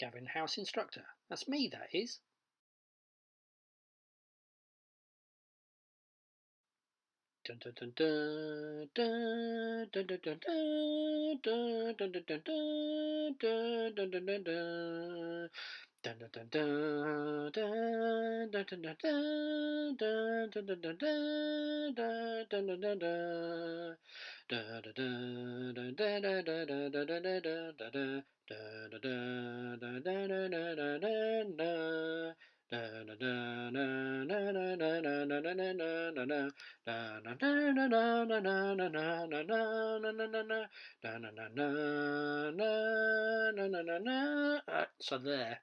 Gavin House Instructor. That's me, that is. Dun dun dun dun dun dun dun dun dun dun dun dun dun dun dun dun dun. Dun dun dun dun dun dun dun dun dun dun dun dun dun dun dun dun dun. So there.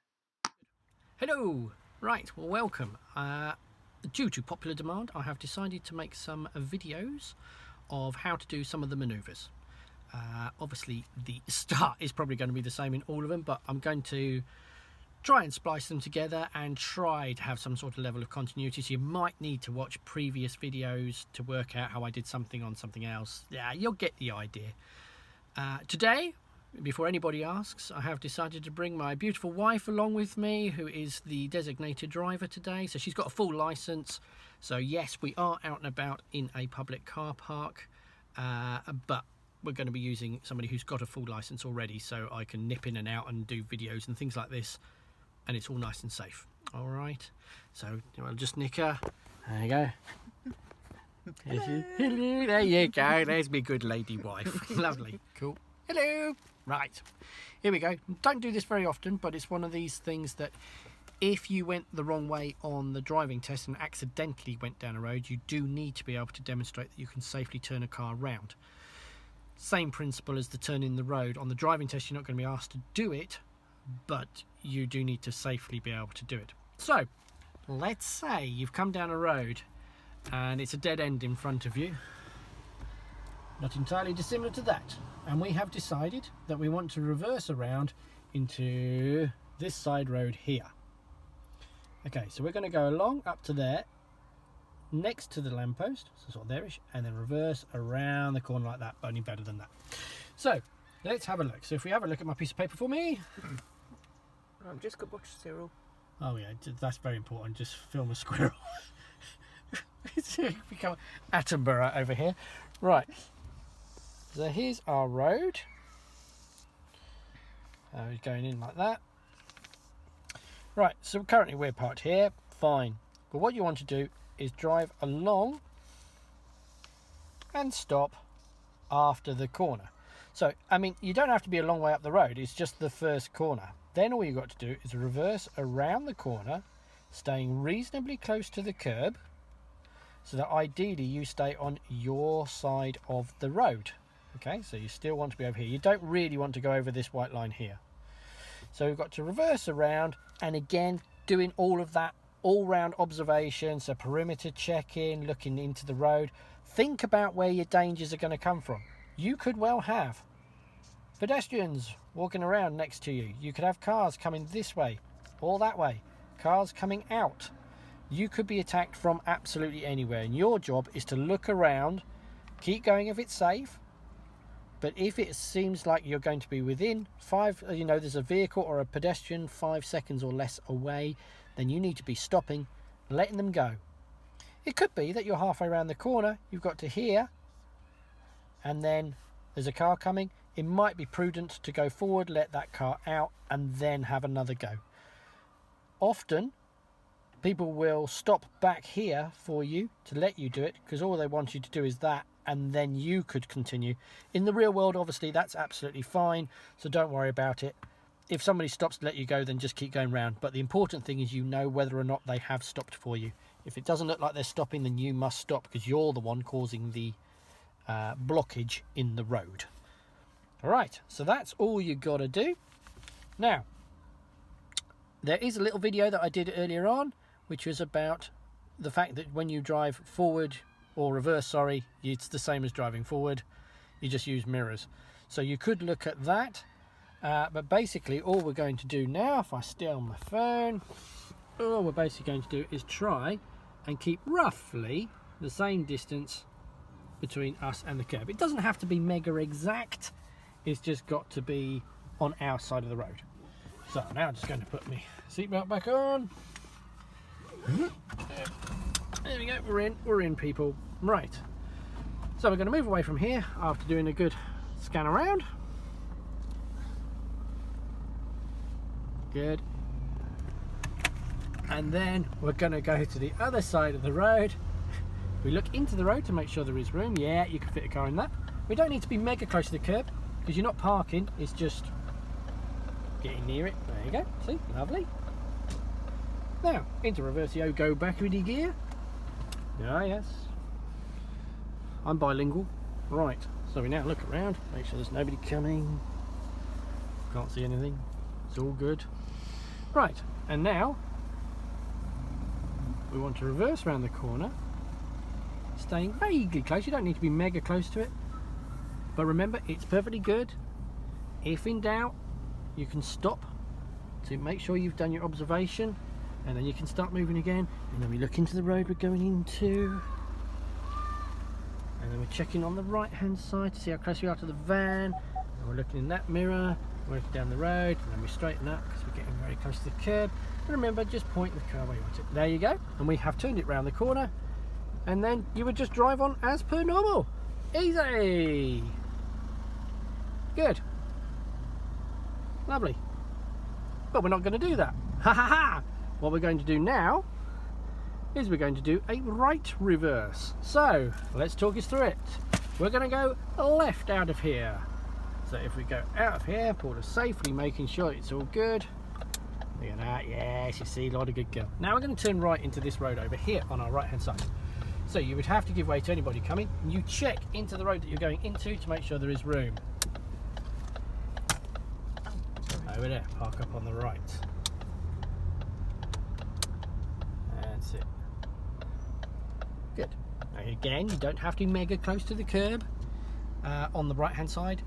Hello! Right, well, welcome. Due to popular demand, I have decided to make some videos of how to do some of the manoeuvres. Obviously, the start is probably going to be the same in all of them, but I'm going to try and splice them together and try to have some sort of level of continuity. So you might need to watch previous videos to work out how I did something on something else. Yeah, you'll get the idea. Today, before anybody asks, I have decided to bring my beautiful wife along with me, who is the designated driver today. So she's got a full license. So yes, we are out and about in a public car park, but we're going to be using somebody who's got a full license already, so I can nip in and out and do videos and things like this, and it's all nice and safe. All right, so I'll just nick her. There you go. Hello, there you go. There's my good lady wife. Lovely. Cool. Hello. Right, here we go. Don't do this very often, but it's one of these things that if you went the wrong way on the driving test and accidentally went down a road, you do need to be able to demonstrate that you can safely turn a car around. Same principle as the turn in the road. On the driving test, you're not going to be asked to do it, but you do need to safely be able to do it. So, let's say you've come down a road and it's a dead end in front of you. Not entirely dissimilar to that. And we have decided that we want to reverse around into this side road here. Okay, so we're going to go along up to there, next to the lamppost, so sort of there-ish, and then reverse around the corner like that, but only better than that. So, let's have a look. So if we have a look at my piece of paper for me. I've just got butcher cereal. Oh yeah, that's very important. Just film a squirrel. It's become Attenborough over here. Right. So here's our road. We're going in like that. Right, so currently we're parked here. Fine. But what you want to do is drive along and stop after the corner. So, I mean, you don't have to be a long way up the road. It's just the first corner. Then all you've got to do is reverse around the corner, staying reasonably close to the curb, so that ideally you stay on your side of the road. Okay, so you still want to be over here. You don't really want to go over this white line here. So we've got to reverse around, and again, doing all of that all-round observation, so perimeter checking, looking into the road. Think about where your dangers are going to come from. You could well have pedestrians walking around next to you. You could have cars coming this way or that way, cars coming out. You could be attacked from absolutely anywhere, and your job is to look around, keep going if it's safe. But if it seems like you're going to be within there's a vehicle or a pedestrian 5 seconds or less away, then you need to be stopping, letting them go. It could be that you're halfway around the corner, you've got to here, and then there's a car coming. It might be prudent to go forward, let that car out, and then have another go. Often, people will stop back here for you to let you do it, because all they want you to do is that, and then you could continue. In the real world, obviously, that's absolutely fine, so don't worry about it. If somebody stops to let you go, then just keep going round. But the important thing is you know whether or not they have stopped for you. If it doesn't look like they're stopping, then you must stop, because you're the one causing the blockage in the road. All right, so that's all you got to do. Now, there is a little video that I did earlier on, which was about the fact that when you drive forward, or reverse, it's the same as driving forward. You just use mirrors. So you could look at that. But basically all we're going to do now, if I stay on my phone, all we're basically going to do is try and keep roughly the same distance between us and the curb. It doesn't have to be mega exact, it's just got to be on our side of the road. So now I'm just going to put my seatbelt back on. There we go, we're in people. Right, so we're going to move away from here after doing a good scan around. Good. And then we're going to go to the other side of the road. We look into the road to make sure there is room. Yeah, you can fit a car in that. We don't need to be mega close to the curb because you're not parking, it's just getting near it. There you go, see, lovely. Now, into reversio, go backward gear. Ah, yes. I'm bilingual. Right, so we now look around, make sure there's nobody coming. Can't see anything, it's all good. Right, and now we want to reverse around the corner, staying vaguely close. You don't need to be mega close to it, but remember, it's perfectly good. If in doubt, you can stop to make sure you've done your observation, and then you can start moving again. And then we look into the road we're going into, and then we're checking on the right hand side to see how close we are to the van, and we're looking in that mirror, we're looking down the road, and then we straighten up because we're getting very close to the curb. And remember, just point the car where you want it. There you go, and we have turned it round the corner, and then you would just drive on as per normal. Easy. Good. Lovely. But we're not going to do that. Ha ha ha! What we're going to do now is we're going to do a right reverse. So let's talk us through it. We're going to go left out of here. So if we go out of here, Paula's safely making sure it's all good. Look at that, yes, you see, a lot of good girl. Now we're going to turn right into this road over here on our right hand side. So you would have to give way to anybody coming. You check into the road that you're going into to make sure there is room. Over there, park up on the right. That's it. Good. Now again, you don't have to be mega close to the curb on the right hand side,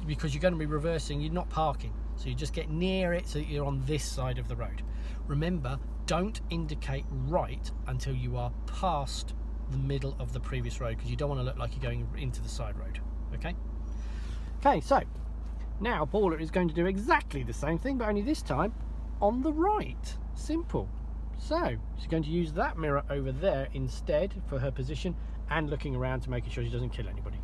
because you're going to be reversing, you're not parking. So you just get near it so that you're on this side of the road. Remember, don't indicate right until you are past the middle of the previous road, because you don't want to look like you're going into the side road. Okay? Okay, so now Paula is going to do exactly the same thing, but only this time on the right. Simple. So she's going to use that mirror over there instead for her position, and looking around to making sure she doesn't kill anybody.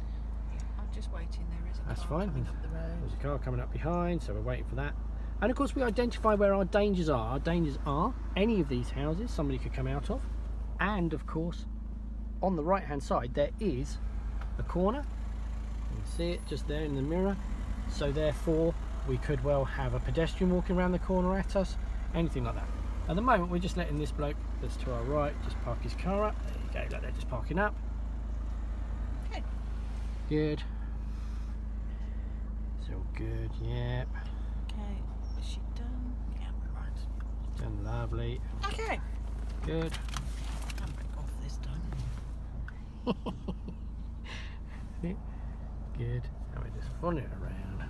I'm just waiting. There is a That's car fine. coming up the road. There's a car coming up behind, so we're waiting for that. And of course we identify where our dangers are. Our dangers are any of these houses somebody could come out of, and of course on the right hand side there is a corner. You can see it just there in the mirror. So therefore we could well have a pedestrian walking around the corner at us, anything like that. At the moment we're just letting this bloke that's to our right just park his car up. There you go, like they're just parking up. Okay. Good. It's all good, yep. Okay. Is she done? Yeah, right. Done lovely. Okay. Good. I'll break off this time. Good. And we're just following it around.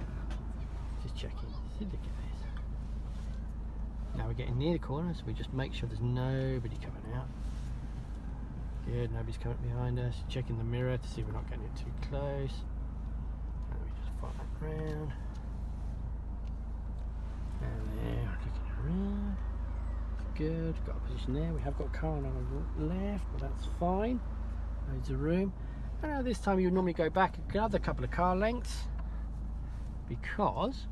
Just checking. See, look at this. Now we're getting near the corner, so we just make sure there's nobody coming out. Good, nobody's coming behind us. Checking the mirror to see we're not getting it too close. And we just follow it around. And there, looking around. Good, got a position there. We have got a car on our left, but that's fine. Loads of room. And now this time you would normally go back another couple of car lengths, because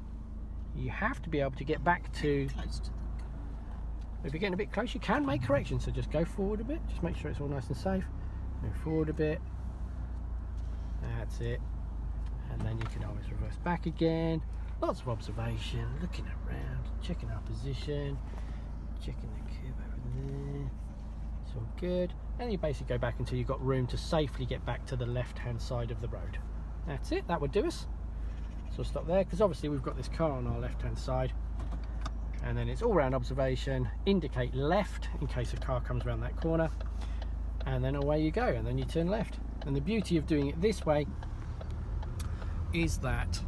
you have to be able to get back to. Close to the If you're getting a bit close, you can make corrections. So just go forward a bit. Just make sure it's all nice and safe. Move forward a bit. That's it. And then you can always reverse back again. Lots of observation, looking around, checking our position, checking the curb over there. It's all good. And you basically go back until you've got room to safely get back to the left-hand side of the road. That's it. That would do us. So we'll stop there, because obviously we've got this car on our left-hand side. And then it's all round observation, indicate left in case a car comes around that corner, and then away you go, and then you turn left. And the beauty of doing it this way is that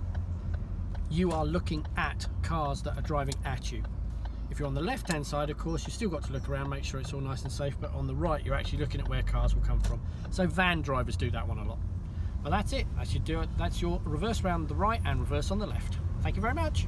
you are looking at cars that are driving at you. If you're on the left hand side, of course, you've still got to look around, make sure it's all nice and safe, but on the right you're actually looking at where cars will come from. So van drivers do that one a lot. But that's it. That should do it. That's your reverse round the right and reverse on the left. Thank you very much.